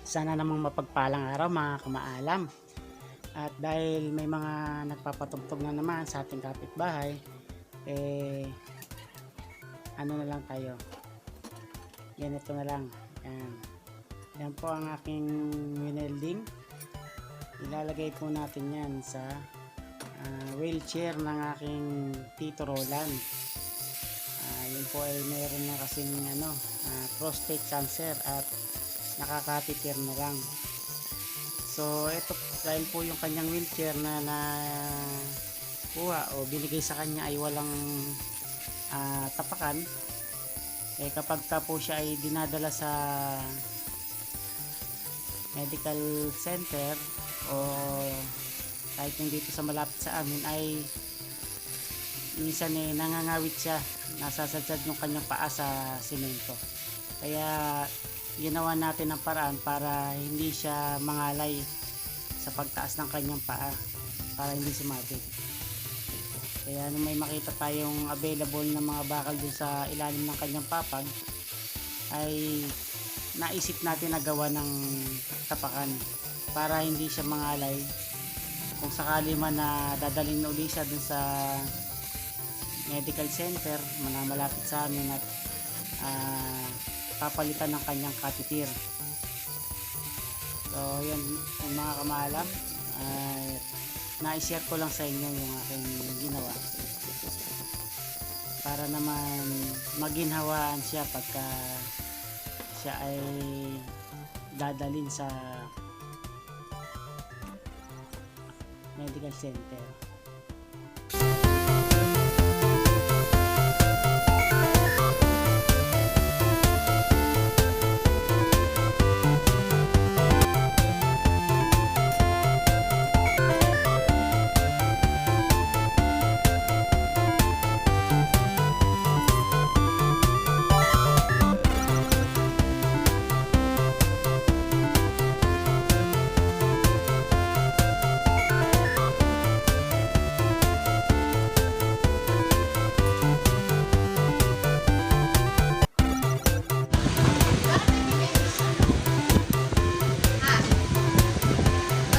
Sana namang mapagpalang araw mga kamaalam. At dahil may mga nagpapatugtog na naman sa ating kapitbahay, ano na lang tayo, ganito na lang. Yan po ang aking winelding. Ilalagay po natin yan sa wheelchair ng aking Tito Roland. Yun po ay mayroon na kasing prostate cancer at nakakatitir na lang. So ito, dahil po yung kanyang wheelchair na nakuha o binigay sa kanya ay walang tapakan, kapag ka po siya ay dinadala sa medical center o kahit yung dito sa malapit sa amin, ay minsan nangangawit siya, nasasadsad yung kanyang paa sa simento. Kaya ginawa natin ang paraan para hindi siya mangalay sa pagtaas ng kanyang paa, para hindi sumabit. Kaya nung may makita tayong available na mga bakal dun sa ilalim ng kanyang papag, ay naisip natin na gawa ng tapakan para hindi siya mangalay kung sakali man na dadalhin na uli siya dun sa medical center na malapit sa amin at papalitan ng kanyang catheter. So yan yung mga kamaalam, na-share ko lang sa inyo yung aking ginawa para naman maginhawaan siya pagka siya ay dadalhin sa medical center.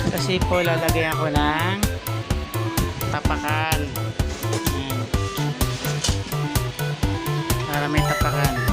Kasi po lalagyan ko ng tapakan. Ayan. Para may tapakan.